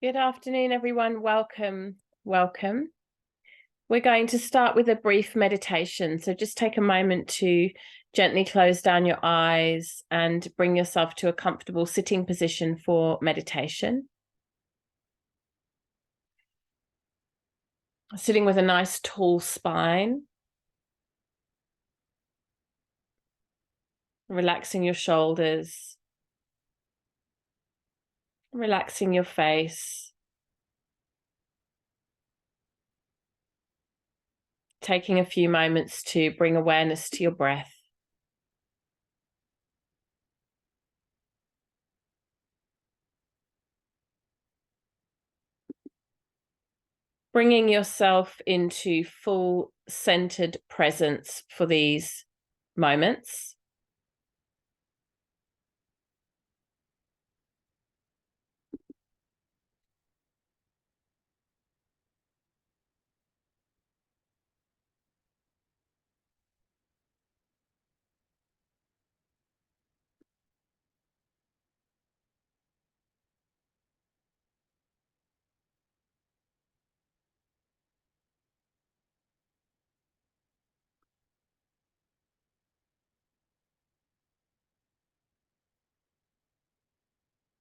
Good afternoon, everyone. Welcome. We're going to start with a brief meditation. So just take a moment to gently close down your eyes and bring yourself to a comfortable sitting position for meditation. Sitting with a nice tall spine. Relaxing your shoulders. Relaxing your face. Taking a few moments to bring awareness to your breath. Bringing yourself into full centered presence for these moments.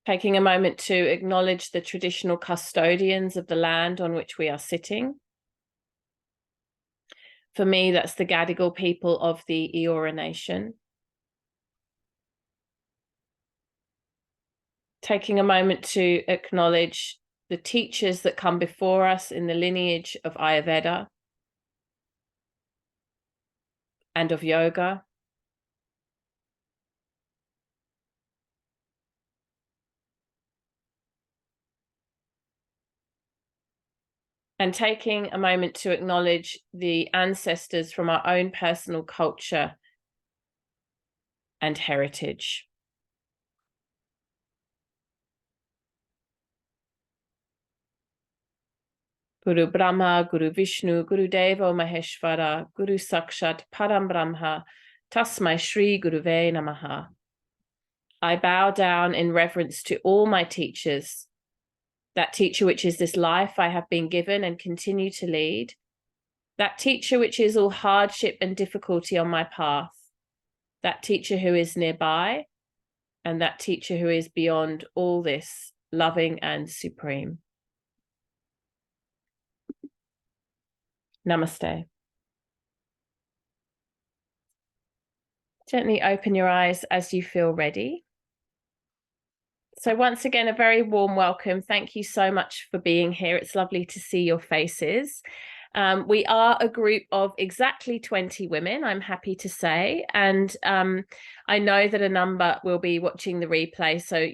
Taking a moment to acknowledge the traditional custodians of the land on which we are sitting. For me, that's the Gadigal people of the Eora Nation. Taking a moment to acknowledge the teachers that come before us in the lineage of Ayurveda and of yoga. And taking a moment to acknowledge the ancestors from our own personal culture and heritage. Guru Brahma, Guru Vishnu, Guru Deva Maheshwara, Guru Sakshat Param Brahma, Tasmai Shri Guruve Namaha. I bow down in reverence to all my teachers, that teacher which is this life I have been given and continue to lead, that teacher which is all hardship and difficulty on my path, that teacher who is nearby, and that teacher who is beyond all this, loving and supreme. Namaste. Gently open your eyes as you feel ready. So once again, a very warm welcome. Thank you so much for being here. It's lovely to see your faces. We are a group of exactly 20 women, I'm happy to say. And I know that a number will be watching the replay. So,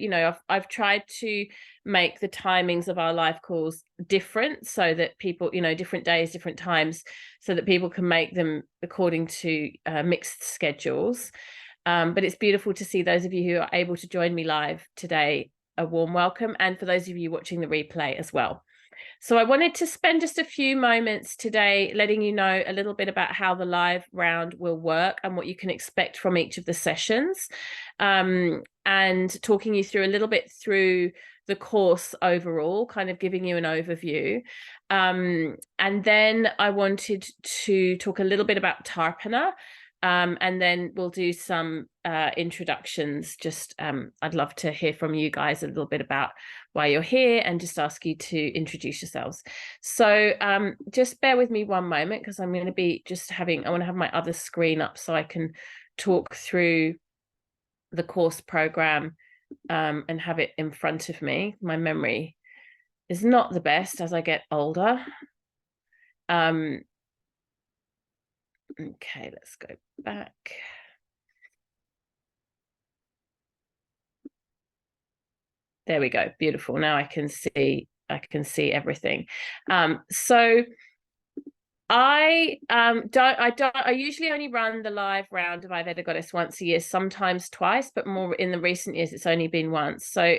I've tried to make the timings of our live calls different so that people, different days, different times, so that people can make them according to mixed schedules. But it's beautiful to see those of you who are able to join me live today. A warm welcome. And for those of you watching the replay as well. So I wanted to spend just a few moments today letting you know a little bit about how the live round will work and what you can expect from each of the sessions, and talking you through a little bit through the course overall, kind of giving you an overview. And then I wanted to talk a little bit about Tarpana. And then we'll do some introductions. Just I'd love to hear from you guys a little bit about why you're here and just ask you to introduce yourselves. So just bear with me one moment because I'm going to be I want to have my other screen up so I can talk through the course program and have it in front of me. My memory is not the best as I get older. Okay, let's go back. There we go. Beautiful. Now I can see everything. So I usually only run the live round of Ayurveda Goddess once a year, sometimes twice, but more in the recent years it's only been once. So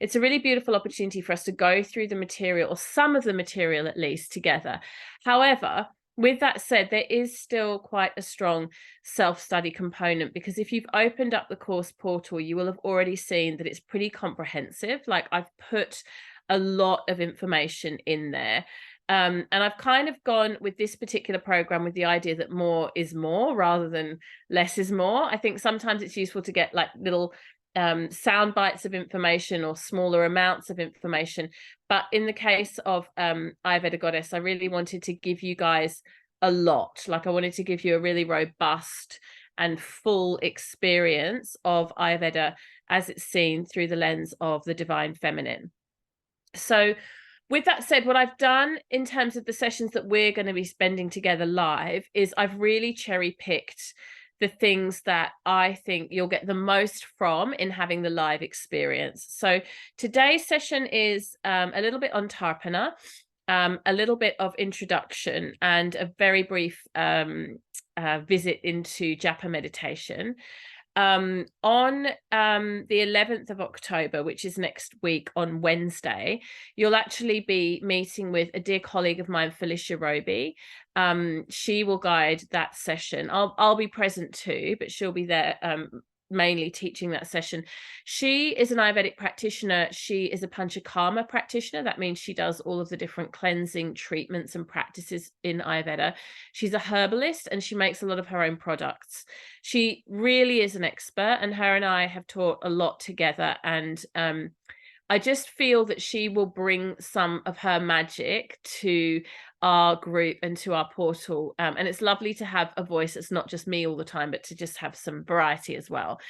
it's a really beautiful opportunity for us to go through the material, or some of the material at least, together. However, with that said, there is still quite a strong self-study component, because if you've opened up the course portal, you will have already seen that it's pretty comprehensive. Like, I've put a lot of information in there. And I've kind of gone with this particular program with the idea that more is more rather than less is more. I think sometimes it's useful to get like little sound bites of information or smaller amounts of information. But in the case of Ayurveda Goddess, I really wanted to give you guys a lot. Like I wanted to give you a really robust and full experience of Ayurveda as it's seen through the lens of the divine feminine. So with that said, what I've done in terms of the sessions that we're going to be spending together live is I've really cherry picked the things that I think you'll get the most from in having the live experience. So today's session is a little bit on Tarpana, a little bit of introduction, and a very brief visit into japa meditation. On the 11th of October, which is next week on Wednesday, you'll actually be meeting with a dear colleague of mine, Felicia Roby. She will guide that session. I'll be present too, but she'll be there mainly teaching that session. She is an Ayurvedic practitioner. She is a Panchakarma practitioner. That means she does all of the different cleansing treatments and practices in Ayurveda. She's a herbalist and she makes a lot of her own products. She really is an expert, and her and I have taught a lot together, and I just feel that she will bring some of her magic to our group and to our portal. And it's lovely to have a voice that's not just me all the time, but to just have some variety as well.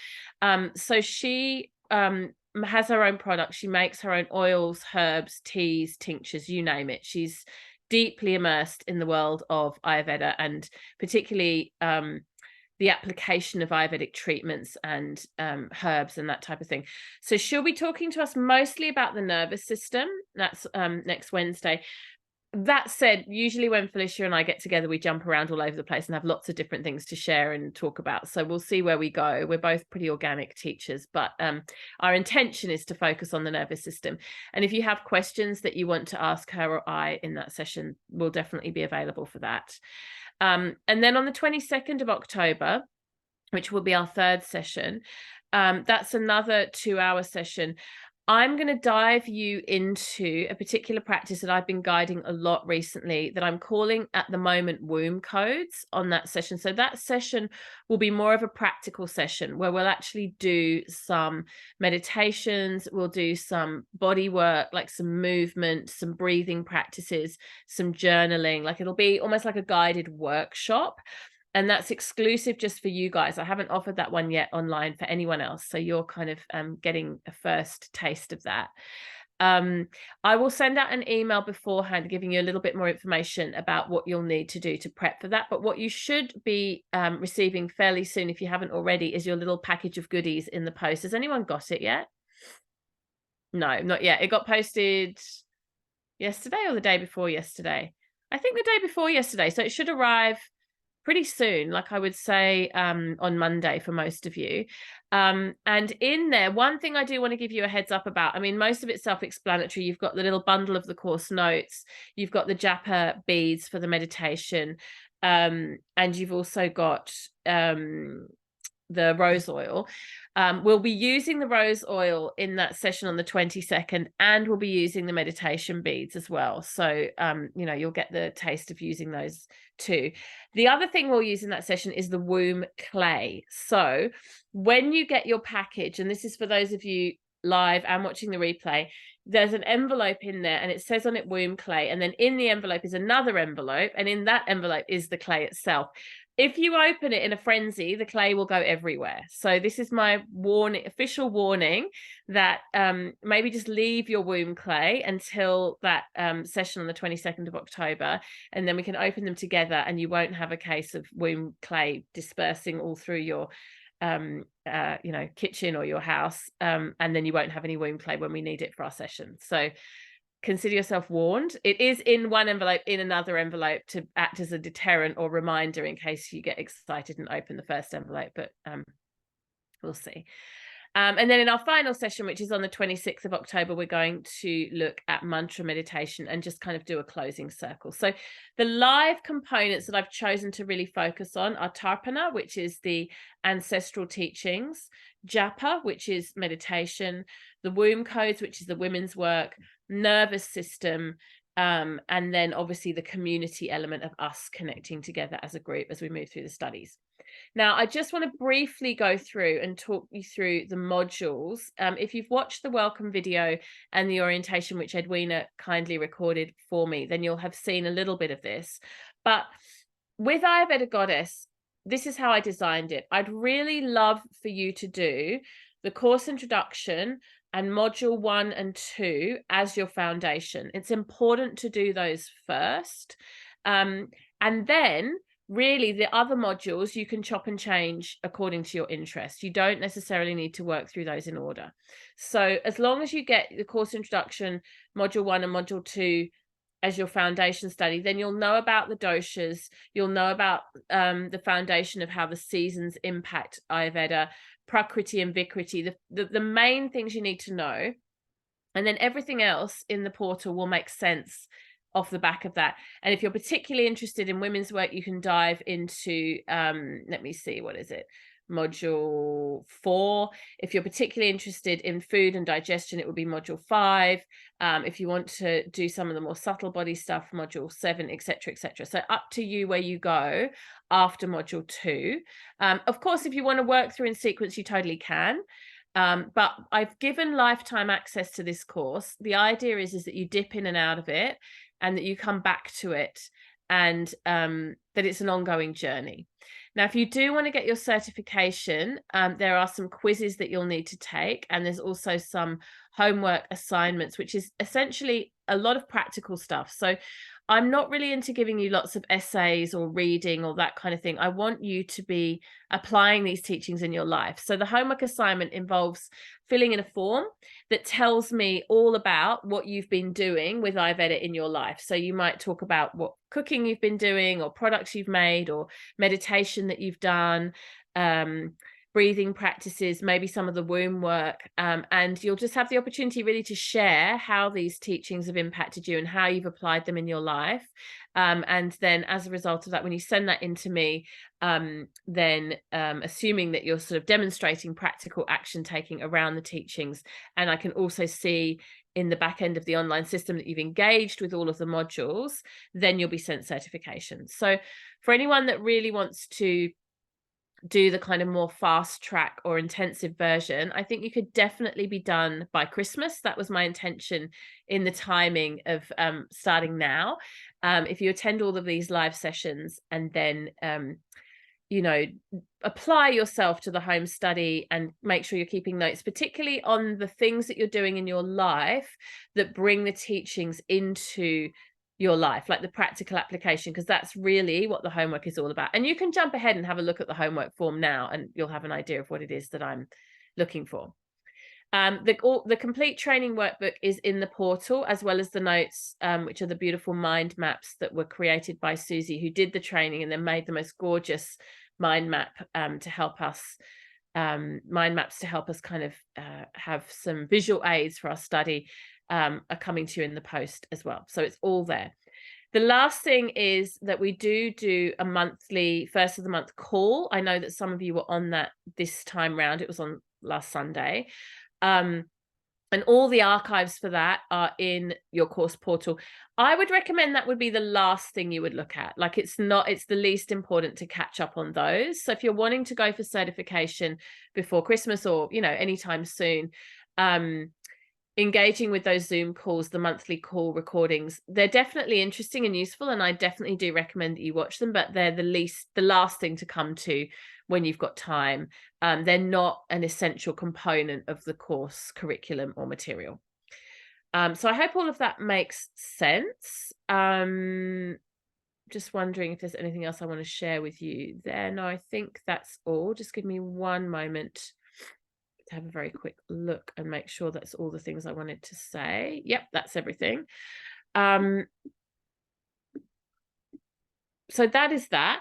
So she has her own products. She makes her own oils, herbs, teas, tinctures, you name it. She's deeply immersed in the world of Ayurveda, and particularly the application of Ayurvedic treatments and herbs and that type of thing. So she'll be talking to us mostly about the nervous system. That's next Wednesday. That said, usually when Felicia and I get together, we jump around all over the place and have lots of different things to share and talk about. So we'll see where we go. We're both pretty organic teachers, but our intention is to focus on the nervous system. And if you have questions that you want to ask her or I in that session, we'll definitely be available for that. And then on the 22nd of October, which will be our third session, that's another 2-hour session. I'm going to dive you into a particular practice that I've been guiding a lot recently that I'm calling at the moment womb codes on that session. So that session will be more of a practical session where we'll actually do some meditations, we'll do some body work, like some movement, some breathing practices, some journaling. Like it'll be almost like a guided workshop. And that's exclusive just for you guys. I haven't offered that one yet online for anyone else. So you're kind of getting a first taste of that. I will send out an email beforehand giving you a little bit more information about what you'll need to do to prep for that. But what you should be receiving fairly soon, if you haven't already, is your little package of goodies in the post. Has anyone got it yet? No, not yet. It got posted yesterday or the day before yesterday? I think the day before yesterday. So it should arrive pretty soon, like I would say on Monday for most of you. And in there, one thing I do want to give you a heads up about, I mean, most of it's self-explanatory. You've got the little bundle of the course notes, you've got the japa beads for the meditation, and you've also got the rose oil. We'll be using the rose oil in that session on the 22nd, and we'll be using the meditation beads as well. So, you know, you'll get the taste of using those too. The other thing we'll use in that session is the womb clay. So when you get your package, and this is for those of you live and watching the replay, there's an envelope in there and it says on it womb clay. And then in the envelope is another envelope. And in that envelope is the clay itself. If you open it in a frenzy, the clay will go everywhere. So this is my warning, official warning, that maybe just leave your womb clay until that session on the 22nd of October, and then we can open them together and you won't have a case of womb clay dispersing all through your you know, kitchen or your house, and then you won't have any womb clay when we need it for our session. So consider yourself warned. It is in one envelope, in another envelope, to act as a deterrent or reminder in case you get excited and open the first envelope, but we'll see. And then in our final session, which is on the 26th of October, we're going to look at mantra meditation and just kind of do a closing circle. So the live components that I've chosen to really focus on are Tarpana, which is the ancestral teachings, Japa, which is meditation, the womb codes, which is the women's work, nervous system, and then obviously the community element of us connecting together as a group as we move through the studies. Now, I just want to briefly go through and talk you through the modules. If you've watched the welcome video and the orientation, which Edwina kindly recorded for me, then you'll have seen a little bit of this. But with Ayurveda Goddess, this is how I designed it. I'd really love for you to do the course introduction and module 1 and 2 as your foundation. It's important to do those first. And then really the other modules you can chop and change according to your interest. You don't necessarily need to work through those in order. So as long as you get the course introduction, module 1 and module 2 as your foundation study, then you'll know about the doshas, you'll know about the foundation of how the seasons impact Ayurveda, Prakriti and Vikriti, the main things you need to know. And then everything else in the portal will make sense off the back of that. And if you're particularly interested in women's work, you can dive into, let me see, what is it? Module 4. If you're particularly interested in food and digestion, it would be module 5. If you want to do some of the more subtle body stuff, module 7, etc., etc. So up to you where you go after module 2. Of course, if you want to work through in sequence, you totally can. But I've given lifetime access to this course. The idea is that you dip in and out of it and that you come back to it, and that it's an ongoing journey. Now, if you do want to get your certification, there are some quizzes that you'll need to take, and there's also some homework assignments, which is essentially a lot of practical stuff. So I'm not really into giving you lots of essays or reading or that kind of thing. I want you to be applying these teachings in your life. So the homework assignment involves filling in a form that tells me all about what you've been doing with Ayurveda in your life. So you might talk about what cooking you've been doing, or products you've made, or meditation that you've done, breathing practices, maybe some of the womb work, and you'll just have the opportunity really to share how these teachings have impacted you and how you've applied them in your life. And then as a result of that, when you send that in to me, then assuming that you're sort of demonstrating practical action taking around the teachings, and I can also see in the back end of the online system that you've engaged with all of the modules, then you'll be sent certification. So for anyone that really wants to do the kind of more fast track or intensive version, I think you could definitely be done by Christmas. That was my intention in the timing of starting now. If you attend all of these live sessions and then you know, apply yourself to the home study and make sure you're keeping notes, particularly on the things that you're doing in your life that bring the teachings into your life, like the practical application, because that's really what the homework is all about. And you can jump ahead and have a look at the homework form now, and you'll have an idea of what it is that I'm looking for. The complete training workbook is in the portal, as well as the notes, which are the beautiful mind maps that were created by Susie, who did the training and then made the most gorgeous mind map to help us, mind maps to help us kind of have some visual aids for our study, are coming to you in the post as well. So it's all there. The last thing is that we do a monthly first of the month call. I know that some of you were on that this time round. It was on last Sunday. And all the archives for that are in your course portal. I would recommend that would be the last thing you would look at. Like it's the least important to catch up on those. So if you're wanting to go for certification before Christmas or, you know, anytime soon, engaging with those Zoom calls, the monthly call recordings, they're definitely interesting and useful, and I definitely do recommend that you watch them, but they're the last thing to come to when you've got time. They're not an essential component of the course curriculum or material. So I hope all of that makes sense. Just wondering if there's anything else I want to share with you there. No, I think that's all. Just give me one moment to have a very quick look and make sure that's all the things I wanted to say. Yep, that's everything. So that is that.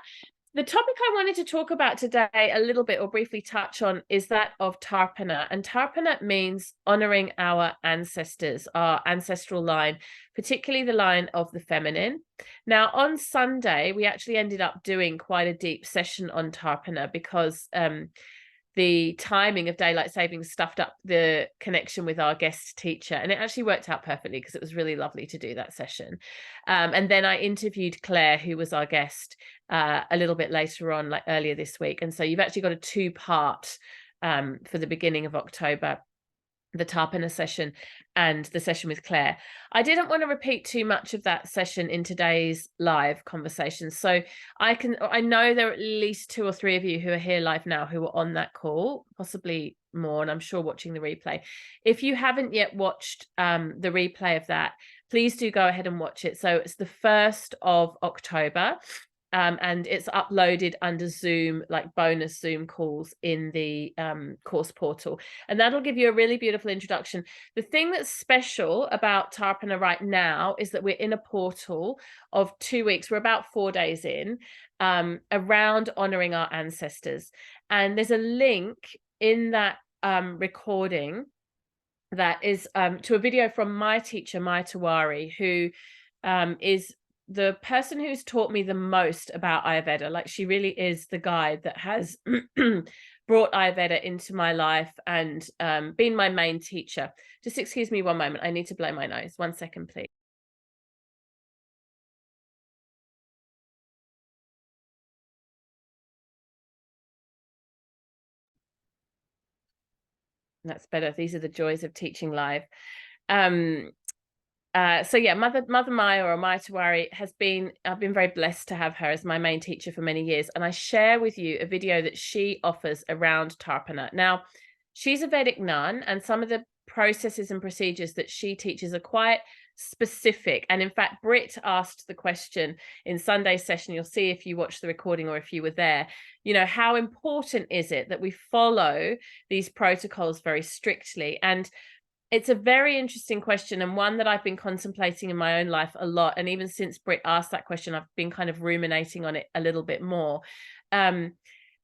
The topic I wanted to talk about today a little bit, or briefly touch on, is that of Tarpana. And Tarpana means honoring our ancestors, our ancestral line, particularly the line of the feminine. Now, on Sunday, we actually ended up doing quite a deep session on Tarpana because the timing of daylight savings stuffed up the connection with our guest teacher, and it actually worked out perfectly because it was really lovely to do that session. And then I interviewed Claire, who was our guest, a little bit later on, like earlier this week. And so you've actually got a two-part for the beginning of October, the Tarpana session and the session with Claire. I didn't want to repeat too much of that session in today's live conversation. So I know there are at least 2 or 3 of you who are here live now who were on that call, possibly more, and I'm sure watching the replay. If you haven't yet watched the replay of that, please do go ahead and watch it. So it's the 1st of October. And it's uploaded under Zoom, like bonus Zoom calls in the course portal. And that'll give you a really beautiful introduction. The thing that's special about Tarpana right now is that we're in a portal of 2 weeks. We're about 4 days in, around honoring our ancestors. And there's a link in that recording that is to a video from my teacher, Mai Tawari, who is the person who's taught me the most about Ayurveda. Like, she really is the guide that has brought Ayurveda into my life and been my main teacher. Just excuse me one moment. I need to blow my nose. 1 second, please. That's better. These are the joys of teaching live. So yeah, Mother Maya, or Maya Tawari, I've been very blessed to have her as my main teacher for many years. And I share with you a video that she offers around Tarpana. Now, she's a Vedic nun, and some of the processes and procedures that she teaches are quite specific. And in fact, Britt asked the question in Sunday's session. You'll see if you watch the recording or if you were there, you know, how important is it that we follow these protocols very strictly? And it's a very interesting question, and one that I've been contemplating in my own life a lot. And even since Britt asked that question, I've been kind of ruminating on it a little bit more. And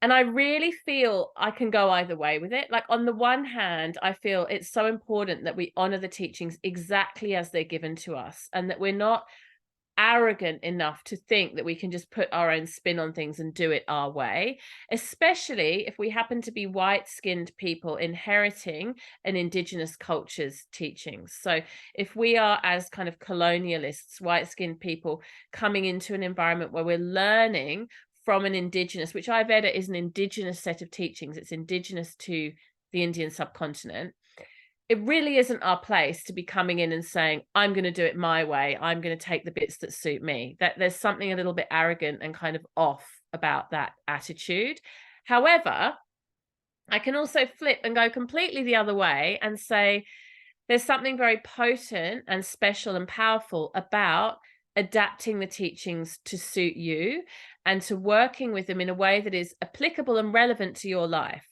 I really feel I can go either way with it. Like, on the one hand, I feel it's so important that we honor the teachings exactly as they're given to us, and that we're not arrogant enough to think that we can just put our own spin on things and do it our way, especially if we happen to be white-skinned people inheriting an indigenous culture's teachings. So if we are, as kind of colonialists, white-skinned people coming into an environment where we're learning from an indigenous, which Ayurveda is an indigenous set of teachings, it's indigenous to the Indian subcontinent, it really isn't our place to be coming in and saying, I'm going to do it my way. I'm going to take the bits that suit me. That there's something a little bit arrogant and kind of off about that attitude. However, I can also flip and go completely the other way and say, there's something very potent and special and powerful about adapting the teachings to suit you and to working with them in a way that is applicable and relevant to your life.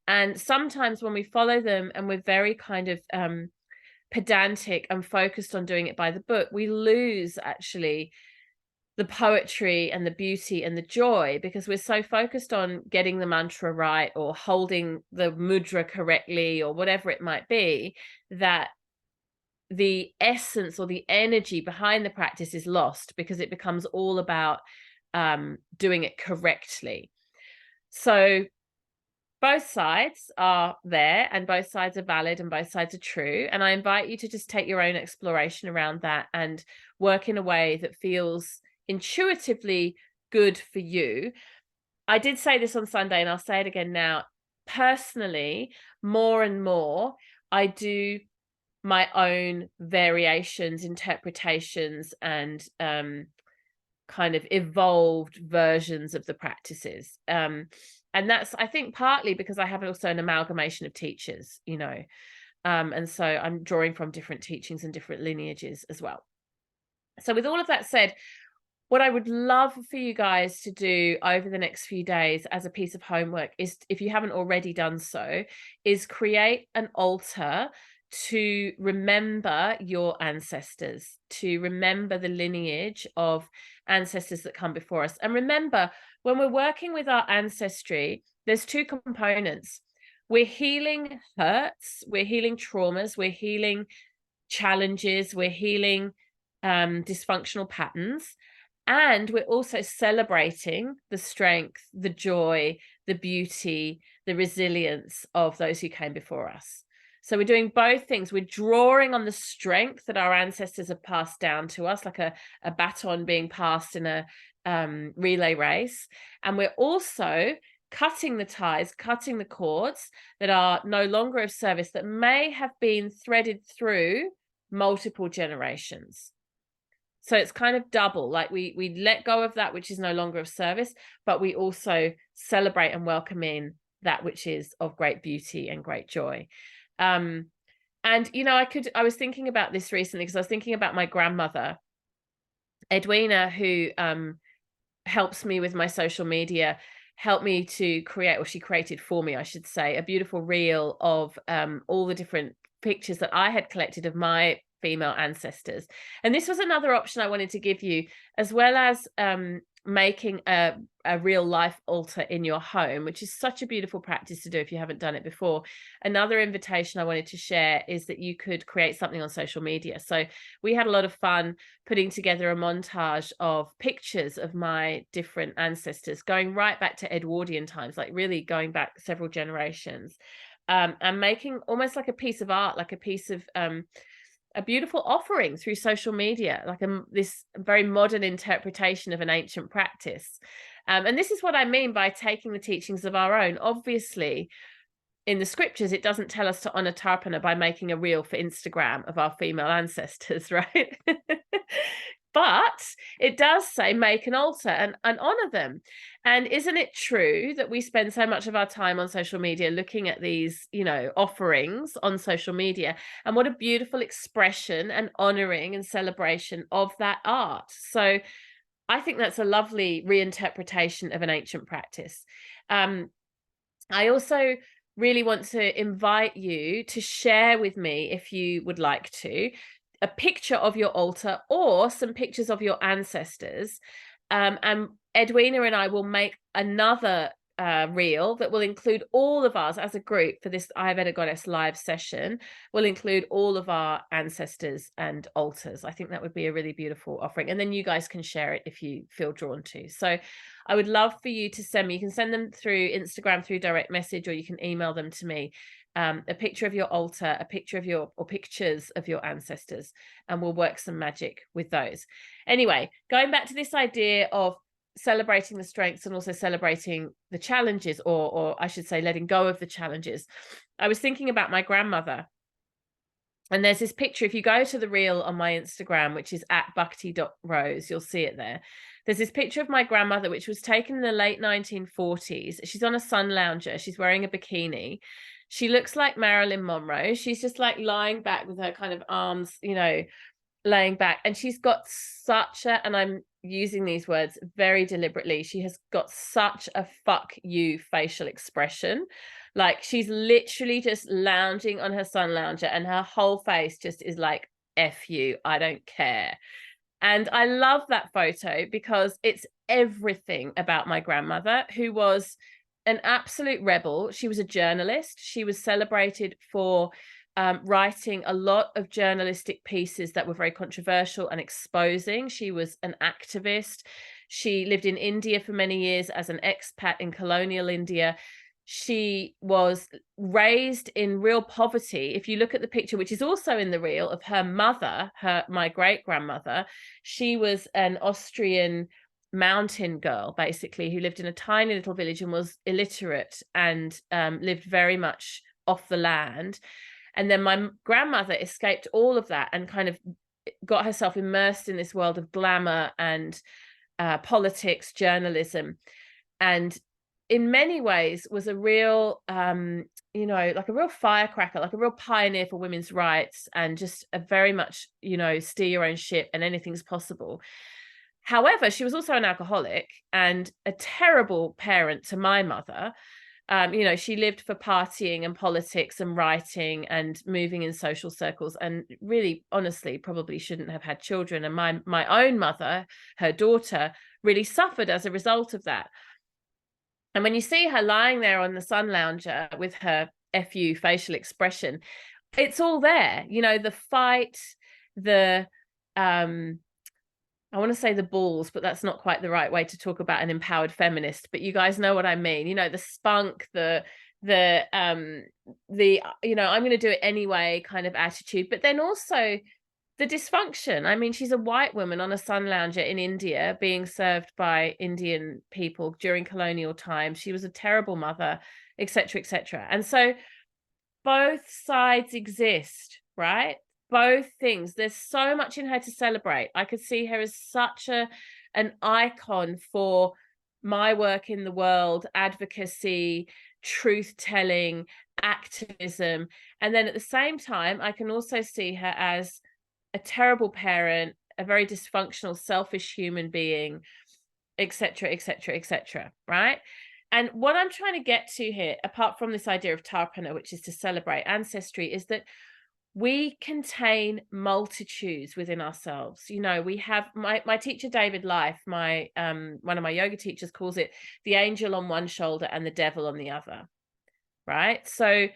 And sometimes when we follow them and we're very kind of pedantic and focused on doing it by the book, we lose actually the poetry and the beauty and the joy, because we're so focused on getting the mantra right or holding the mudra correctly or whatever it might be, that the essence or the energy behind the practice is lost, because it becomes all about doing it correctly. So both sides are there, and both sides are valid, and both sides are true. And I invite you to just take your own exploration around that and work in a way that feels intuitively good for you. I did say this on Sunday, and I'll say it again now. Personally, more and more, I do my own variations, interpretations, and kind of evolved versions of the practices. And that's, I think, partly because I have also an amalgamation of teachers, you know, and so I'm drawing from different teachings and different lineages as well. So with all of that said, what I would love for you guys to do over the next few days as a piece of homework is, if you haven't already done so, is create an altar to remember your ancestors, to remember the lineage of ancestors that come before us. And remember, when we're working with our ancestry, there's two components. We're healing hurts, we're healing traumas, we're healing challenges, we're healing dysfunctional patterns, and we're also celebrating the strength, the joy, the beauty, the resilience of those who came before us. So we're doing both things. We're drawing on the strength that our ancestors have passed down to us, like a baton being passed in a relay race. And we're also cutting the ties, cutting the cords that are no longer of service, that may have been threaded through multiple generations. So it's kind of double, like we let go of that which is no longer of service, but we also celebrate and welcome in that which is of great beauty and great joy. And you know, I was thinking about this recently because I was thinking about my grandmother, Edwina, who helps me with my social media, helped me to create, or she created for me, I should say, a beautiful reel of all the different pictures that I had collected of my female ancestors. And this was another option I wanted to give you, as well as making a real life altar in your home, which is such a beautiful practice to do if you haven't done it before. Another invitation I wanted to share is that you could create something on social media. So we had a lot of fun putting together a montage of pictures of my different ancestors, going right back to Edwardian times, like really going back several generations, and making almost like a piece of art, like a piece of a beautiful offering through social media, like this very modern interpretation of an ancient practice. And this is what I mean by taking the teachings of our own. Obviously, in the scriptures, it doesn't tell us to honor Tarpana by making a reel for Instagram of our female ancestors, right? But it does say make an altar and honor them. And isn't it true that we spend so much of our time on social media looking at these, you know, offerings on social media? And what a beautiful expression and honoring and celebration of that art. So I think that's a lovely reinterpretation of an ancient practice. I also really want to invite you to share with me, if you would like to, a picture of your altar or some pictures of your ancestors. And Edwina and I will make another reel that will include all of us as a group for this Ayurveda Goddess live session. Will include all of our ancestors and altars. I think that would be a really beautiful offering. And then you guys can share it if you feel drawn to. So I would love for you to send me, you can send them through Instagram, through direct message, or you can email them to me. A picture of your altar, a picture of your, or pictures of your ancestors, and we'll work some magic with those. Anyway, going back to this idea of celebrating the strengths and also celebrating the challenges, or I should say letting go of the challenges. I was thinking about my grandmother, and there's this picture. If you go to the reel on my Instagram, which is @bhakti.rose, you'll see it there. There's this picture of my grandmother, which was taken in the late 1940s. She's on a sun lounger. She's wearing a bikini. She looks like Marilyn Monroe. She's just like lying back with her kind of arms, you know, laying back. And she's got such a, and I'm using these words very deliberately, she has got such a fuck you facial expression. Like she's literally just lounging on her sun lounger and her whole face just is like, F you, I don't care. And I love that photo because it's everything about my grandmother, who was an absolute rebel. She was a journalist. She was celebrated for writing a lot of journalistic pieces that were very controversial and exposing. She was an activist. She lived in India for many years as an expat in colonial India. She was raised in real poverty. If you look at the picture, which is also in the reel, of her mother, my great grandmother, she was an Austrian mountain girl, basically, who lived in a tiny little village and was illiterate and lived very much off the land. And then my grandmother escaped all of that and kind of got herself immersed in this world of glamour and politics, journalism, and in many ways was a real, you know, like a real firecracker, like a real pioneer for women's rights, and just a very much, you know, steer your own ship and anything's possible. However, she was also an alcoholic and a terrible parent to my mother. You know, she lived for partying and politics and writing and moving in social circles, and really, honestly, probably shouldn't have had children. And my own mother, her daughter, really suffered as a result of that. And when you see her lying there on the sun lounger with her FU facial expression, it's all there, you know, the fight, the I want to say the balls, but that's not quite the right way to talk about an empowered feminist, but you guys know what I mean. You know, the spunk, the you know, I'm going to do it anyway kind of attitude, but then also the dysfunction. I mean, she's a white woman on a sun lounger in India being served by Indian people during colonial times. She was a terrible mother, etc., etc. And so both sides exist, right? Both things. There's so much in her to celebrate. I could see her as such an icon for my work in the world, advocacy, truth telling, activism. And then at the same time, I can also see her as a terrible parent, a very dysfunctional, selfish human being, etc., etc., etc. Right? And what I'm trying to get to here, apart from this idea of Tarpana, which is to celebrate ancestry, is that we contain multitudes within ourselves. You know, we have my teacher David Life, my one of my yoga teachers, calls it the angel on one shoulder and the devil on the other. Right? So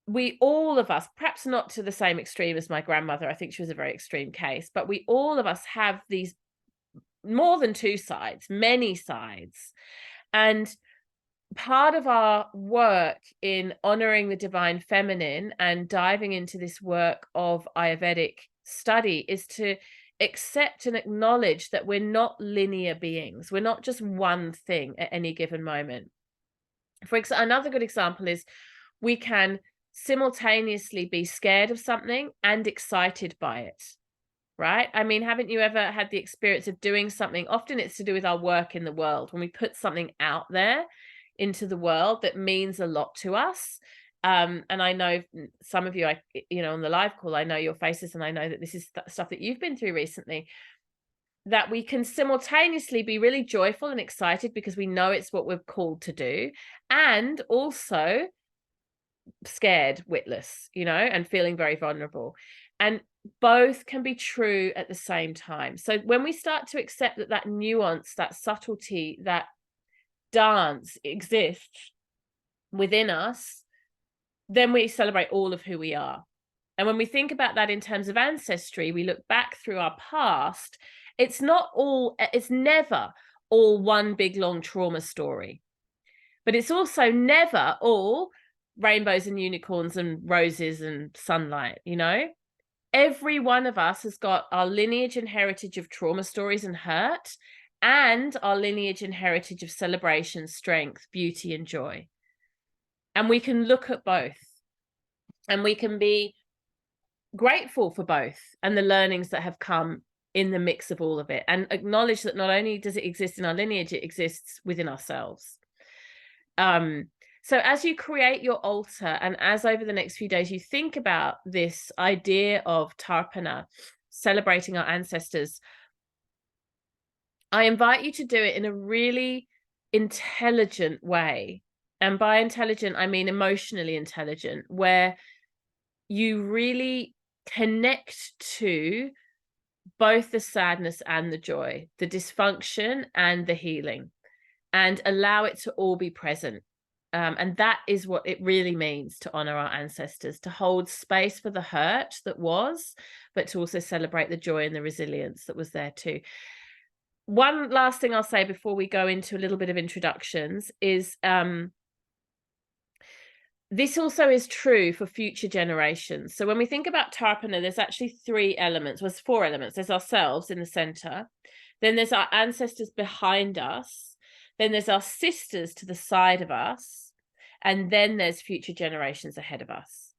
we, all of us, perhaps not to the same extreme as my grandmother, I think she was a very extreme case, but we, all of us, have these more than two sides, many sides. And part of our work in honoring the divine feminine and diving into this work of Ayurvedic study is to accept and acknowledge that we're not linear beings. We're not just one thing at any given moment. For example, another good example is we can simultaneously be scared of something and excited by it, right? I mean, haven't you ever had the experience of doing something? Often it's to do with our work in the world. When we put something out there into the world that means a lot to us. And I know some of you, you know, on the live call, I know your faces, and I know that this is stuff that you've been through recently, that we can simultaneously be really joyful and excited because we know it's what we're called to do, and also scared witless, you know, and feeling very vulnerable. And both can be true at the same time. So when we start to accept that that nuance, that subtlety, that dance exists within us, then we celebrate all of who we are. And when we think about that in terms of ancestry, we look back through our past, it's never all one big long trauma story, but it's also never all rainbows and unicorns and roses and sunlight. You know, every one of us has got our lineage and heritage of trauma stories and hurt, and our lineage and heritage of celebration, strength, beauty, and joy. And we can look at both, and we can be grateful for both and the learnings that have come in the mix of all of it, and acknowledge that not only does it exist in our lineage, it exists within ourselves. So as you create your altar, and as over the next few days you think about this idea of Tarpana, celebrating our ancestors, I invite you to do it in a really intelligent way. And by intelligent, I mean emotionally intelligent, where you really connect to both the sadness and the joy, the dysfunction and the healing, and allow it to all be present. And that is what it really means to honor our ancestors, to hold space for the hurt that was, but to also celebrate the joy and the resilience that was there too. One last thing I'll say before we go into a little bit of introductions is this also is true for future generations. So when we think about Tarpana, there's actually three elements. Well, there's four elements. There's ourselves in the center. Then there's our ancestors behind us. Then there's our sisters to the side of us. And then there's future generations ahead of us.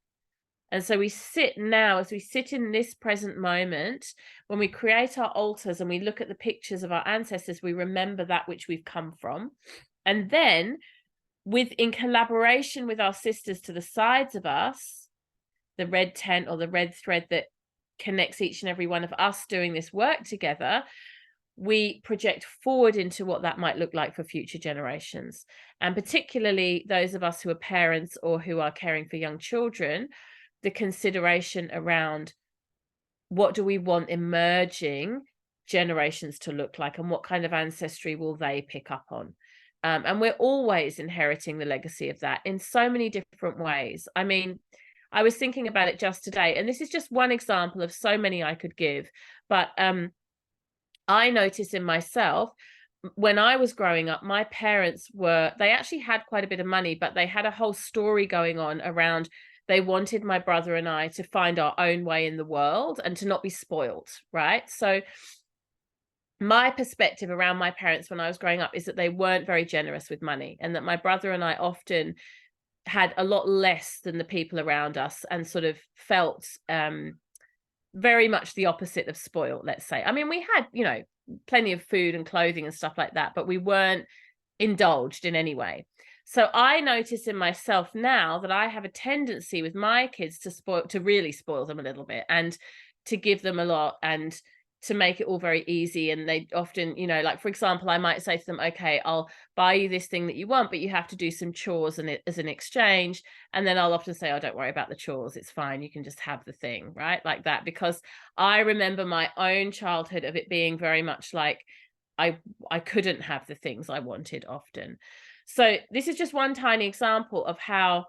And so we sit now, as we sit in this present moment, when we create our altars and we look at the pictures of our ancestors, we remember that which we've come from. And then in collaboration with our sisters to the sides of us, the red tent or the red thread that connects each and every one of us doing this work together, we project forward into what that might look like for future generations. And particularly those of us who are parents or who are caring for young children, the consideration around what do we want emerging generations to look like, and what kind of ancestry will they pick up on? And we're always inheriting the legacy of that in so many different ways. I mean, I was thinking about it just today, and this is just one example of so many I could give. But I noticed in myself, when I was growing up, my parents they actually had quite a bit of money, but they had a whole story going on around they wanted my brother and I to find our own way in the world and to not be spoiled, right? So my perspective around my parents when I was growing up is that they weren't very generous with money, and that my brother and I often had a lot less than the people around us, and sort of felt very much the opposite of spoiled, let's say. I mean, we had, you know, plenty of food and clothing and stuff like that, but we weren't indulged in any way. So I notice in myself now that I have a tendency with my kids to really spoil them a little bit, and to give them a lot, and to make it all very easy. And they often, you know, like, for example, I might say to them, okay, I'll buy you this thing that you want, but you have to do some chores as an exchange. And then I'll often say, oh, don't worry about the chores, it's fine, you can just have the thing, right? Like that. Because I remember my own childhood of it being very much like I couldn't have the things I wanted often. So this is just one tiny example of how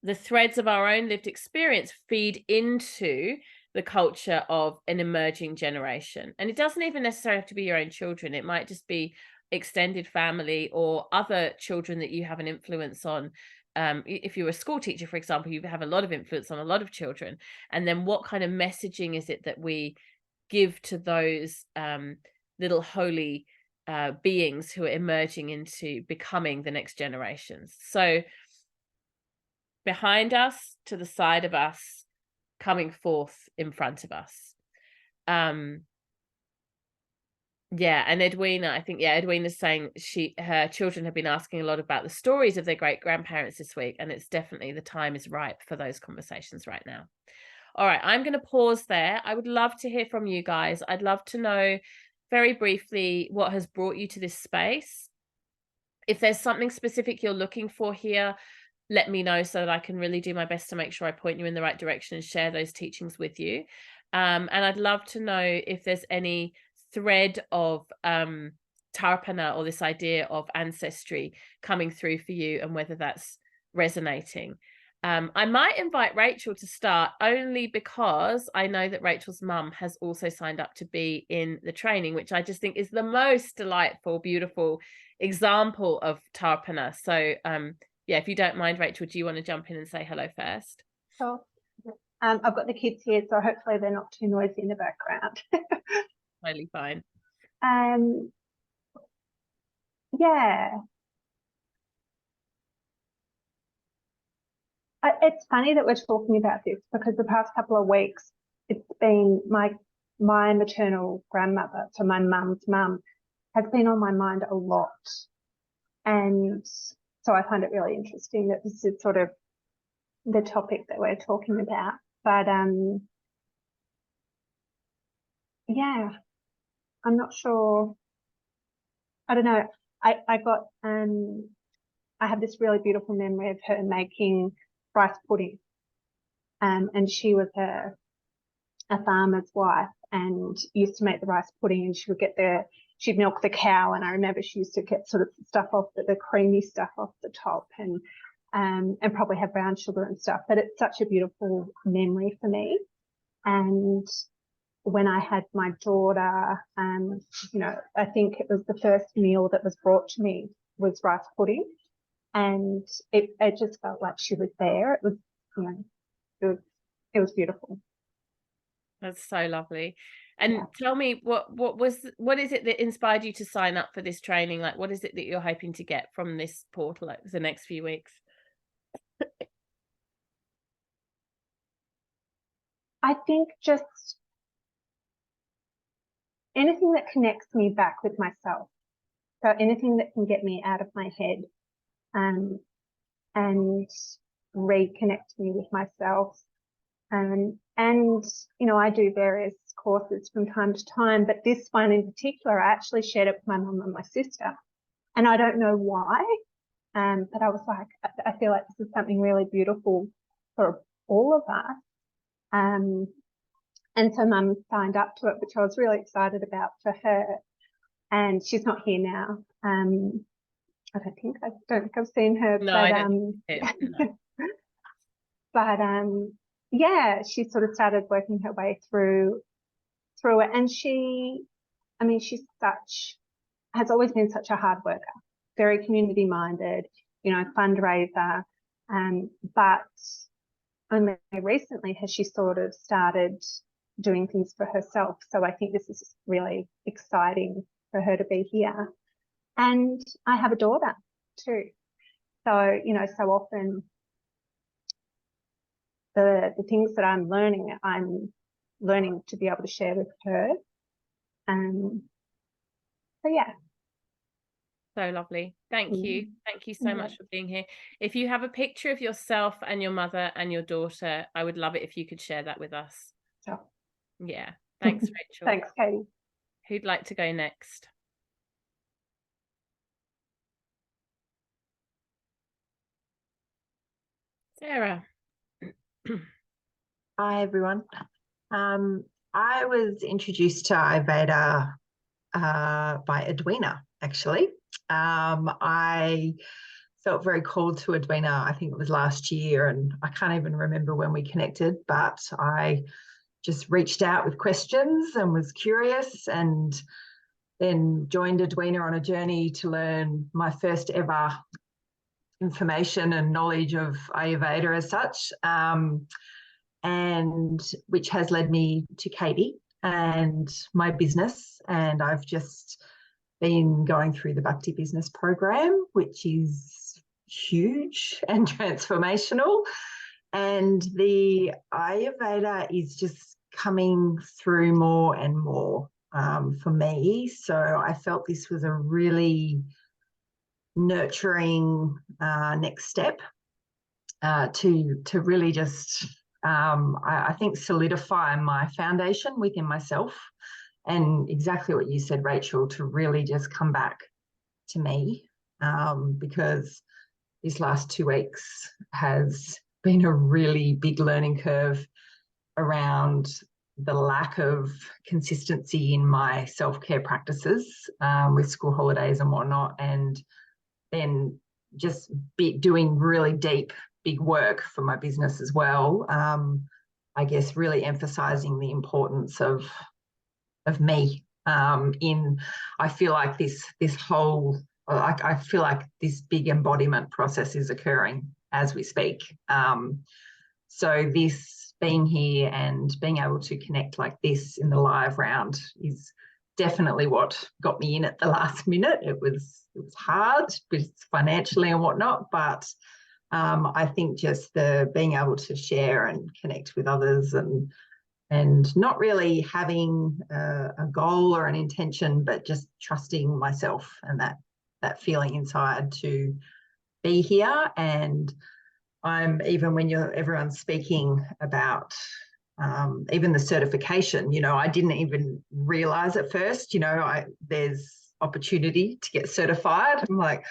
the threads of our own lived experience feed into the culture of an emerging generation. And it doesn't even necessarily have to be your own children. It might just be extended family or other children that you have an influence on. If you're a school teacher, for example, you have a lot of influence on a lot of children. And then what kind of messaging is it that we give to those little holy beings who are emerging into becoming the next generations? So behind us, to the side of us, coming forth in front of us. Yeah, and Edwina, I think, yeah, Edwina's saying her children have been asking a lot about the stories of their great grandparents this week, and it's definitely the time is ripe for those conversations right now. All right, I'm going to pause there. I would love to hear from you guys. I'd love to know very briefly what has brought you to this space. If there's something specific you're looking for here, let me know so that I can really do my best to make sure I point you in the right direction and share those teachings with you. And I'd love to know if there's any thread of Tarapana, or this idea of ancestry, coming through for you, and whether that's resonating. I might invite Rachel to start, only because I know that Rachel's mum has also signed up to be in the training, which I just think is the most delightful, beautiful example of Tarapana. So yeah, if you don't mind, Rachel, do you want to jump in and say hello first? Sure. I've got the kids here, so hopefully they're not too noisy in the background. Totally fine. Yeah. It's funny that we're talking about this, because the past couple of weeks, it's been my maternal grandmother, so my mum's mum, has been on my mind a lot. And so I find it really interesting that this is sort of the topic that we're talking about. But yeah, I'm not sure. I don't know. I got I have this really beautiful memory of her making rice pudding. And she was a farmer's wife and used to make the rice pudding, and she'd milk the cow, and I remember she used to get sort of stuff off the creamy stuff off the top, and probably have brown sugar and stuff. But it's such a beautiful memory for me. And when I had my daughter, you know, I think it was the first meal that was brought to me was rice pudding, and it just felt like she was there. It was, you know, it was beautiful. That's so lovely. And Yeah. tell me, what is it that inspired you to sign up for this training? Like, what is it that you're hoping to get from this portal, like, the next few weeks? I think just anything that connects me back with myself. So anything that can get me out of my head, and reconnect me with myself. And, you know, I do various courses from time to time, but this one in particular, I actually shared it with my mum and my sister. And I don't know why, but I was like, I feel like this is something really beautiful for all of us. And so mum signed up to it, which I was really excited about for her. And she's not here now. I don't think I've seen her, No, but I don't think no. but yeah, she sort of started working her way through it, and I mean, has always been such a hard worker, very community minded, fundraiser, but only recently has she sort of started doing things for herself. So I think this is really exciting for her to be here. And I have a daughter too. So, so often the things that I'm learning to be able to share with her. So yeah. So lovely. Thank you. Thank you so much for being here. If you have a picture of yourself and your mother and your daughter, I would love it if you could share that with us. Sure. Yeah. Thanks, Rachel. Thanks, Katie. Who'd like to go next? Sarah. Hi, everyone. I was introduced to Ayurveda by Edwina, actually. I felt very called to Edwina. I think it was last year, and I can't even remember when we connected, but I just reached out with questions and was curious, and then joined Edwina on a journey to learn my first ever information and knowledge of Ayurveda as such. And which has led me to Katie and my business. And I've just been going through the Bhakti Business Program, which is huge and transformational. And the Ayurveda is just coming through more and more for me. So I felt this was a really nurturing next step to really just I think solidify my foundation within myself, and exactly what you said, Rachel, to really just come back to me, because this last 2 weeks has been a really big learning curve around the lack of consistency in my self-care practices with school holidays and whatnot, and then just doing really deep big work for my business as well. I guess really emphasizing the importance of me I feel like this whole I feel like this big embodiment process is occurring as we speak. So this being here and being able to connect like this in the live round is definitely what got me in at the last minute. It was hard financially and whatnot, but I think just the being able to share and connect with others and not really having a goal or an intention, but just trusting myself and that feeling inside to be here. And I'm, even when everyone's speaking about even the certification, I didn't even realize at first, there's opportunity to get certified. I'm like,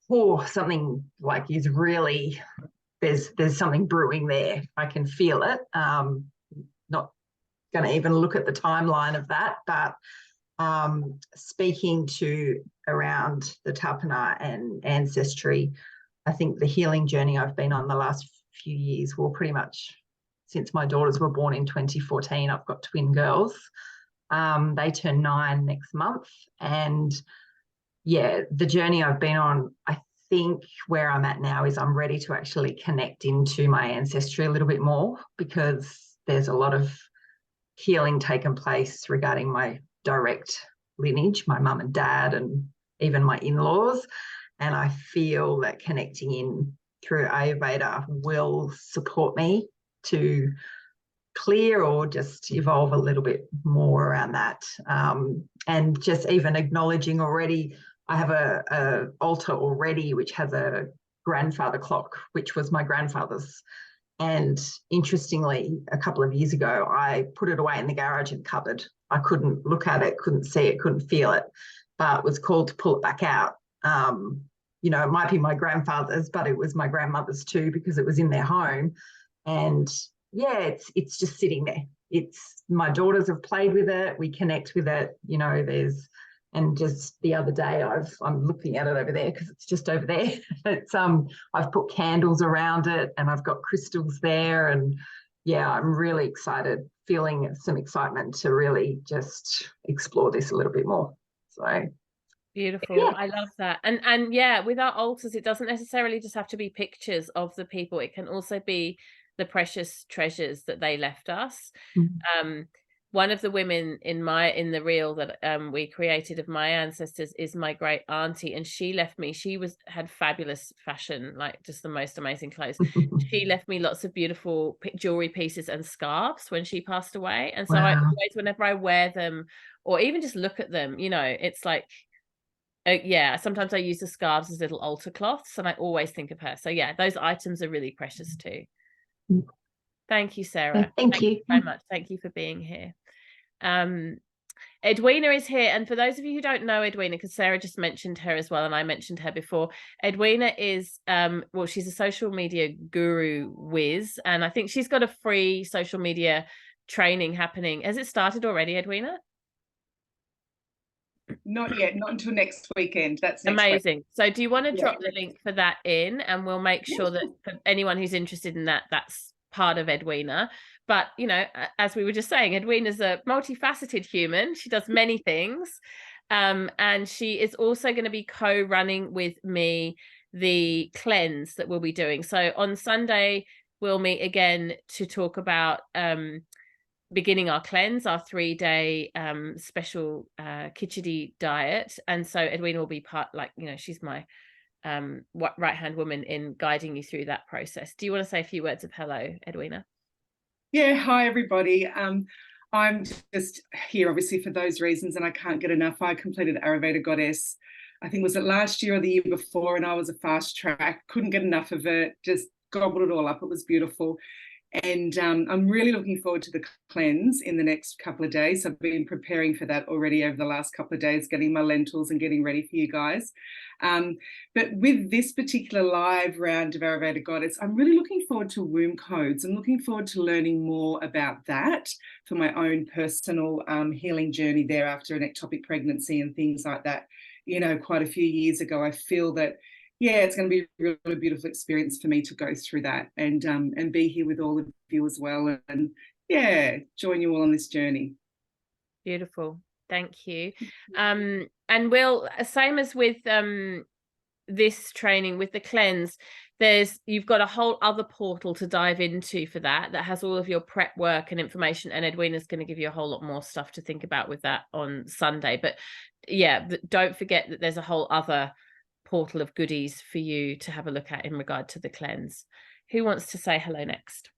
oh, something like is really, there's something brewing there. I can feel it. Not going to even look at the timeline of that, but speaking to around the Tapana and ancestry, I think the healing journey I've been on the last few years, well, pretty much since my daughters were born in 2014, I've got twin girls. They turn 9 next month. And yeah, the journey I've been on, I think where I'm at now is I'm ready to actually connect into my ancestry a little bit more, because there's a lot of healing taken place regarding my direct lineage, my mum and dad, and even my in-laws. And I feel that connecting in through Ayurveda will support me to clear or just evolve a little bit more around that. And just even acknowledging already, I have a altar already which has a grandfather clock, which was my grandfather's. And interestingly, a couple of years ago, I put it away in the garage and cupboard. I couldn't look at it, couldn't see it, couldn't feel it, but was called to pull it back out. It might be my grandfather's, but it was my grandmother's too, because it was in their home. And yeah, it's just sitting there. It's my daughters have played with it. We connect with it. There's And just the other day, I'm looking at it over there because it's just over there. It's I've put candles around it and I've got crystals there, and yeah, I'm really excited, feeling some excitement to really just explore this a little bit more. So beautiful. yeah. I love that. And yeah, with our altars, it doesn't necessarily just have to be pictures of the people. It can also be the precious treasures that they left us. One of the women in the reel that we created of my ancestors is my great auntie, and she left me, had fabulous fashion, like just the most amazing clothes. She left me lots of beautiful jewelry pieces and scarves when she passed away, and so I always, whenever I wear them or even just look at them, you know, it's like, yeah, sometimes I use the scarves as little altar cloths, and I always think of her. So yeah, those items are really precious too. Thank you, Sarah. Thank you very much. Thank you for being here. Edwina is here, and for those of you who don't know Edwina, because Sarah just mentioned her as well, and I mentioned her before, Edwina is well, she's a social media guru whiz, and I think she's got a free social media training happening. Has it started already, Edwina? Not yet, not until next weekend. That's next amazing week. So do you want to drop the link for that in, and we'll make sure that for anyone who's interested in that, that's part of Edwina. But you know, as we were just saying, Edwina's a multifaceted human. She does many things, and she is also going to be co-running with me the cleanse that we'll be doing. So on Sunday we'll meet again to talk about beginning our cleanse, our 3-day special khichdi diet. And so Edwina will be part, like, you know, she's my right hand woman in guiding you through that process. Do you want to say a few words of hello, Edwina? Yeah, hi everybody. I'm just here obviously for those reasons, and I can't get enough. I completed Ayurveda Goddess, I think was it last year or the year before, and I was a fast track, couldn't get enough of it, just gobbled it all up. It was beautiful. And I'm really looking forward to the cleanse in the next couple of days. I've been preparing for that already over the last couple of days, getting my lentils and getting ready for you guys. But with this particular live round of Ayurveda Goddess, I'm really looking forward to womb codes. I'm looking forward to learning more about that for my own personal healing journey there after an ectopic pregnancy and things like that. You know, quite a few years ago, I feel that, yeah, it's going to be a really beautiful experience for me to go through that and be here with all of you as well, and yeah, join you all on this journey. Beautiful. Thank you. And we'll, same as with this training with the cleanse, you've got a whole other portal to dive into for that has all of your prep work and information, and Edwina's going to give you a whole lot more stuff to think about with that on Sunday. But yeah, don't forget that there's a whole other portal of goodies for you to have a look at in regard to the cleanse. Who wants to say hello next?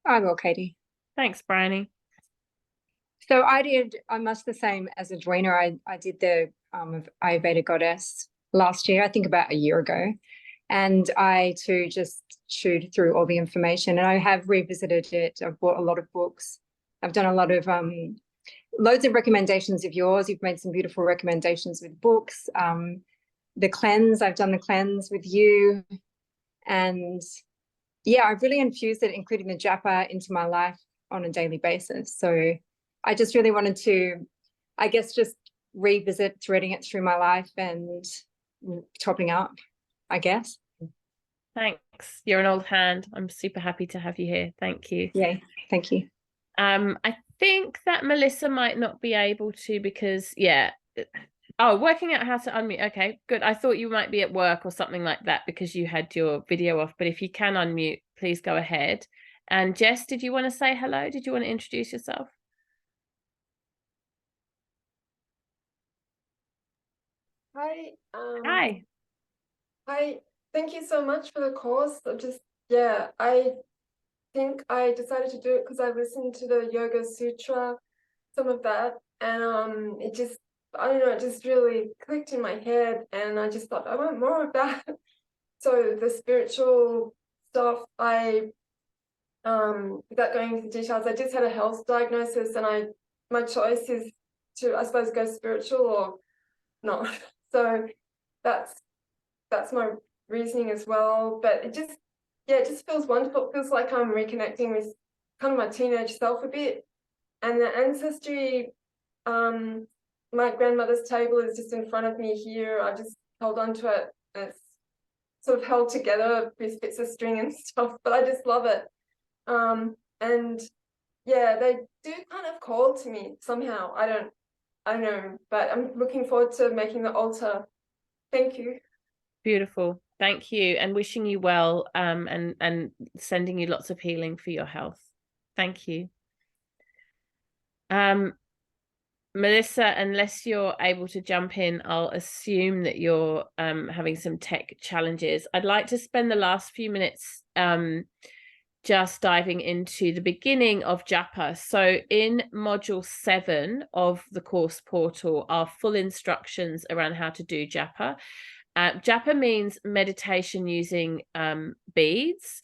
I will, Katie. Thanks, Bryony. So I did much the same as Edwina. I did the Ayurveda Goddess last year, I think about a year ago. And I too just chewed through all the information, and I have revisited it. I've bought a lot of books. I've done a lot of loads of recommendations of yours. You've made some beautiful recommendations with books. The cleanse, I've done the cleanse with you. And yeah, I've really infused it, including the japa, into my life on a daily basis. So I just really wanted to, I guess, just revisit threading it through my life and topping up, I guess. Thanks. You're an old hand. I'm super happy to have you here. Thank you. Yeah, thank you. I think that Melissa might not be able to because, yeah. Oh, working out how to unmute. Okay, good. I thought you might be at work or something like that because you had your video off. But if you can unmute, please go ahead. And Jess, did you want to say hello? Did you want to introduce yourself? Hi. Hi. Hi. Thank you so much for the course. I think I decided to do it because I listened to the Yoga Sutra, some of that, and it just, I don't know, it just really clicked in my head, and I just thought I want more of that. So the spiritual stuff, without going into the details, I just had a health diagnosis, and my choice is to, I suppose, go spiritual or not. So that's that's my reasoning as well. But it just, yeah, it just feels wonderful. It feels like I'm reconnecting with kind of my teenage self a bit. And the ancestry, my grandmother's table is just in front of me here. I just held onto it, and it's sort of held together with bits of string and stuff, but I just love it. And yeah, they do kind of call to me somehow. I don't know, but I'm looking forward to making the altar. Thank you. Beautiful. Thank you, and wishing you well, and sending you lots of healing for your health. Thank you. Melissa, unless you're able to jump in, I'll assume that you're having some tech challenges. I'd like to spend the last few minutes just diving into the beginning of japa. So in module 7 of the course portal are full instructions around how to do japa. Japa means meditation using beads.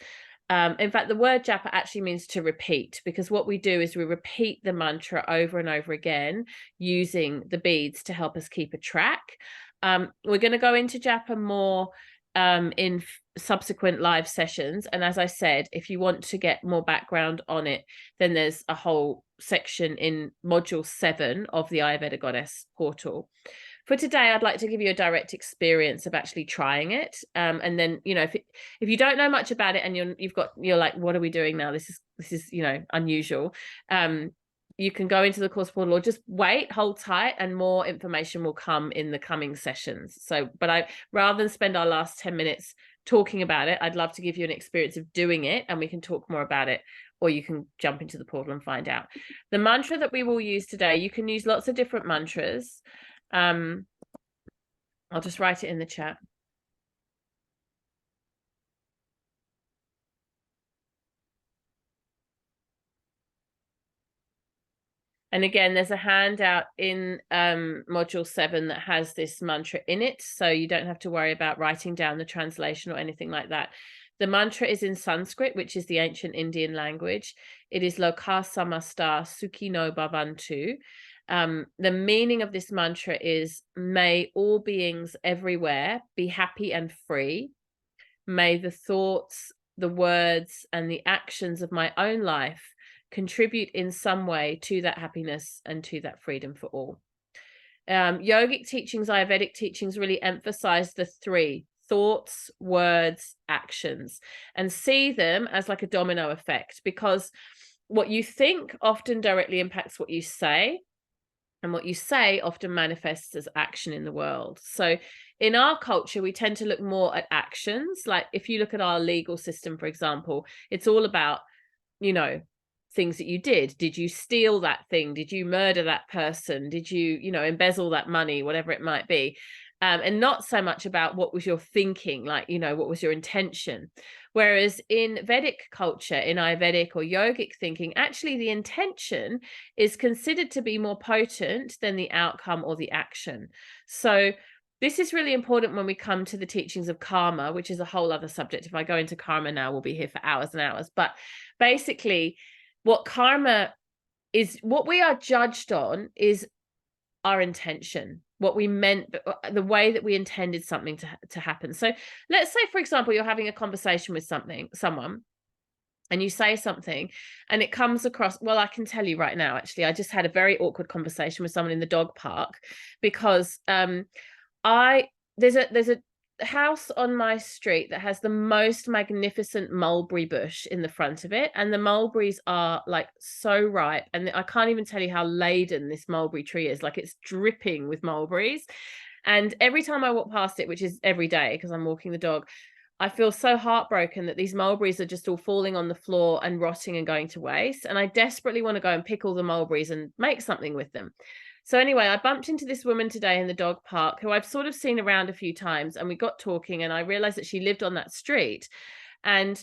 In fact, the word japa actually means to repeat, because what we do is we repeat the mantra over and over again using the beads to help us keep a track. We're going to go into japa more in subsequent live sessions. And as I said, if you want to get more background on it, then there's a whole section in module 7 of the Ayurveda Goddess portal. For today, I'd like to give you a direct experience of actually trying it. And then, you know, if you don't know much about it and you're like, what are we doing now? This is, you know, unusual. You can go into the course portal or just wait, hold tight, and more information will come in the coming sessions. So, but rather than spend our last 10 minutes talking about it, I'd love to give you an experience of doing it, and we can talk more about it, or you can jump into the portal and find out. The mantra that we will use today, you can use lots of different mantras. I'll just write it in the chat. And again, there's a handout in module 7 that has this mantra in it, so you don't have to worry about writing down the translation or anything like that. The mantra is in Sanskrit, which is the ancient Indian language. It is Loka Samasta Sukhino Bhavantu. The meaning of this mantra is, may all beings everywhere be happy and free. May the thoughts, the words, and the actions of my own life contribute in some way to that happiness and to that freedom for all. Yogic teachings, Ayurvedic teachings really emphasize the 3: thoughts, words, actions, and see them as like a domino effect, because what you think often directly impacts what you say, and what you say often manifests as action in the world. So in our culture, we tend to look more at actions. Like if you look at our legal system, for example, it's all about, you know, things that you did. Did you steal that thing? Did you murder that person? Did you, you know, embezzle that money, whatever it might be? And not so much about what was your thinking, like, you know, what was your intention. Whereas in Vedic culture, in Ayurvedic or yogic thinking, actually the intention is considered to be more potent than the outcome or the action. So this is really important when we come to the teachings of karma, which is a whole other subject. If I go into karma now, we'll be here for hours and hours. But basically, what karma is, what we are judged on is our intention, what we meant, the way that we intended something to happen. So let's say, for example, you're having a conversation with someone, and you say something and it comes across, well, I can tell you right now, actually, I just had a very awkward conversation with someone in the dog park, because there's a house on my street that has the most magnificent mulberry bush in the front of it, and the mulberries are like so ripe, and I can't even tell you how laden this mulberry tree is. Like, it's dripping with mulberries, and every time I walk past it, which is every day because I'm walking the dog, I feel so heartbroken that these mulberries are just all falling on the floor and rotting and going to waste, and I desperately want to go and pick all the mulberries and make something with them. So anyway, I bumped into this woman today in the dog park who I've sort of seen around a few times, and we got talking, and I realized that she lived on that street. And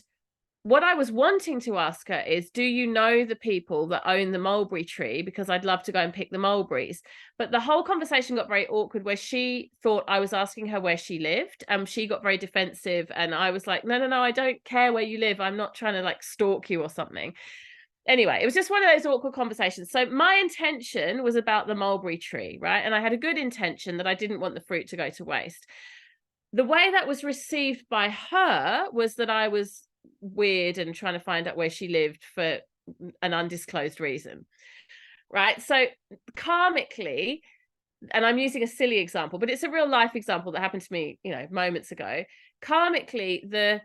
what I was wanting to ask her is, do you know the people that own the mulberry tree? Because I'd love to go and pick the mulberries. But the whole conversation got very awkward, where she thought I was asking her where she lived. She got very defensive, and I was like, no, I don't care where you live. I'm not trying to like stalk you or something. Anyway, it was just one of those awkward conversations. So my intention was about the mulberry tree, right? And I had a good intention that I didn't want the fruit to go to waste. the way that was received by her was that I was weird and trying to find out where she lived for an undisclosed reason, right? So karmically, and I'm using a silly example, but it's a real life example that happened to me, you know, moments ago. Karmically, the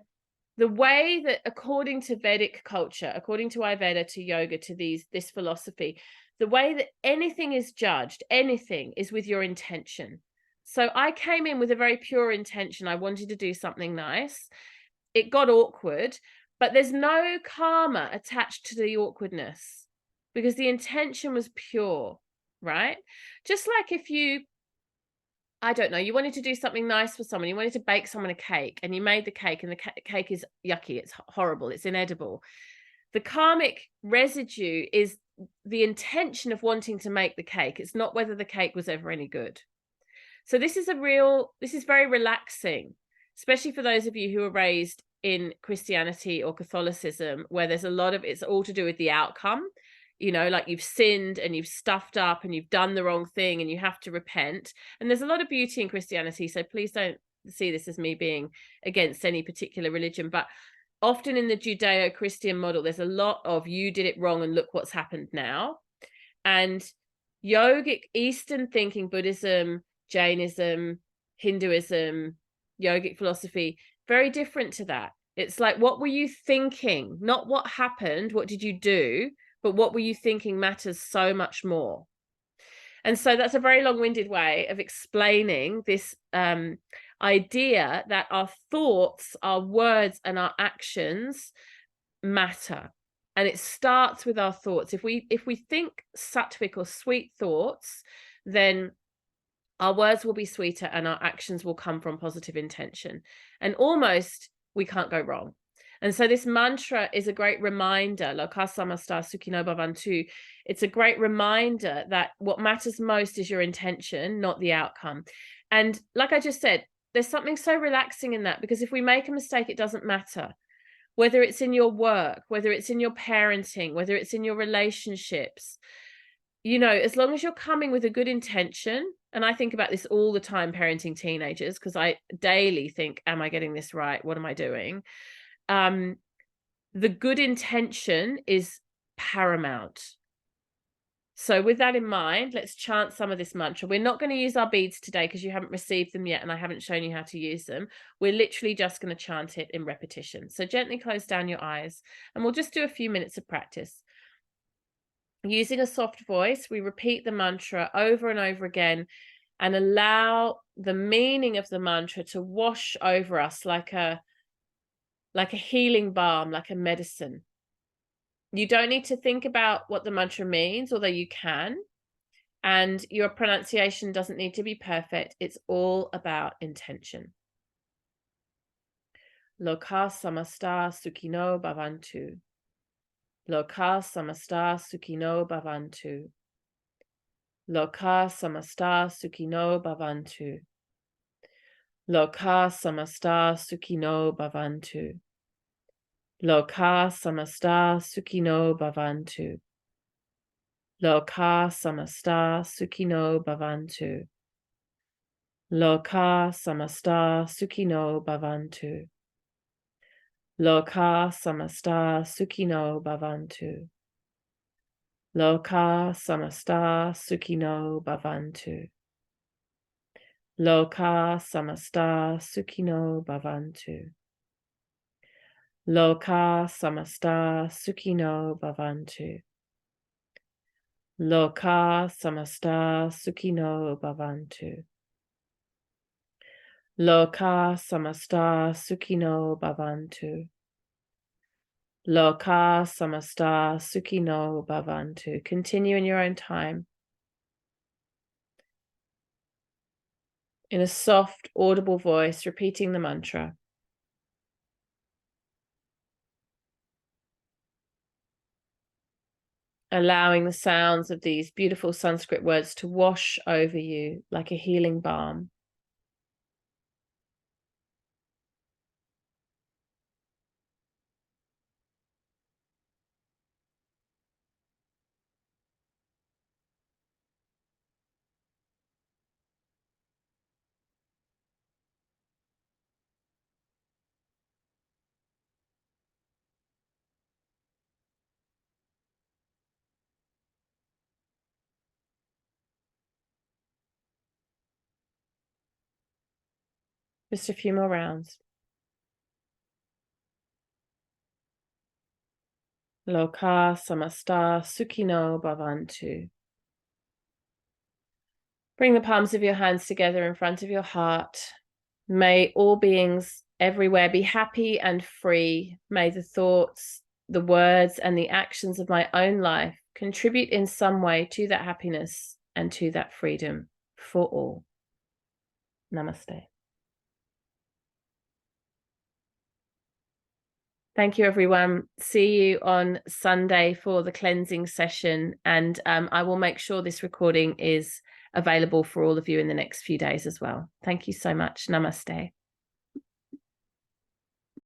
way that, according to Vedic culture, according to Ayurveda, to yoga, to this philosophy, the way that anything is judged, anything, is with your intention. So I came in with a very pure intention. I wanted to do something nice. It got awkward, but there's no karma attached to the awkwardness because the intention was pure, right? Just like if you, I don't know, you wanted to do something nice for someone, you wanted to bake someone a cake, and you made the cake, and the cake is yucky, it's horrible, it's inedible. The karmic residue is the intention of wanting to make the cake. It's not whether the cake was ever any good. So this is very relaxing, especially for those of you who are raised in Christianity or Catholicism, where there's a lot of, it's all to do with the outcome. You know, like you've sinned and you've stuffed up and you've done the wrong thing and you have to repent. And there's a lot of beauty in Christianity. So please don't see this as me being against any particular religion. But often in the Judeo-Christian model, there's a lot of you did it wrong and look what's happened now. And yogic Eastern thinking, Buddhism, Jainism, Hinduism, yogic philosophy, very different to that. It's like, what were you thinking? Not what happened, what did you do? But what were you thinking matters so much more. And so that's a very long-winded way of explaining this idea that our thoughts, our words, and our actions matter. And it starts with our thoughts. If we think sattvic or sweet thoughts, then our words will be sweeter and our actions will come from positive intention. And almost we can't go wrong. And so this mantra is a great reminder, Loka samasta sukhino bhavantu. It's a great reminder that what matters most is your intention, not the outcome. And like I just said, there's something so relaxing in that, because if we make a mistake, it doesn't matter. Whether it's in your work, whether it's in your parenting, whether it's in your relationships, you know, as long as you're coming with a good intention, and I think about this all the time parenting teenagers, because I daily think, am I getting this right? What am I doing? The good intention is paramount. So with that in mind, let's chant some of this mantra. We're not going to use our beads today because you haven't received them yet and I haven't shown you how to use them. We're literally just going to chant it in repetition. So gently close down your eyes and we'll just do a few minutes of practice. Using a soft voice, we repeat the mantra over and over again and allow the meaning of the mantra to wash over us like a healing balm, like a medicine. You don't need to think about what the mantra means, although you can. And your pronunciation doesn't need to be perfect. It's all about intention. Loka samasta sukhino bhavantu. Loka samasta sukhino bhavantu. Loka samasta sukhino bhavantu. Loka samasta sukhino bhavantu. Loka samasta sukhino bhavantu. Loka samasta sukhino bhavantu. Loka samasta sukhino bhavantu. Loka samasta sukhino bhavantu. Loka samasta sukhino bhavantu. Loka samasta sukhino bhavantu. Loka samasta sukhino bhavantu. Loka samasta sukhino bhavantu. Loka samasta sukhino bhavantu. Loka samasta sukhino bhavantu. Continue in your own time. In a soft, audible voice, repeating the mantra. Allowing the sounds of these beautiful Sanskrit words to wash over you like a healing balm. Just a few more rounds. Loka samasta sukhino bhavantu. Bring the palms of your hands together in front of your heart. May all beings everywhere be happy and free. May the thoughts, the words, and the actions of my own life contribute in some way to that happiness and to that freedom for all. Namaste. Thank you, everyone. See you on Sunday for the cleansing session. And I will make sure this recording is available for all of you in the next few days as well. Thank you so much. Namaste.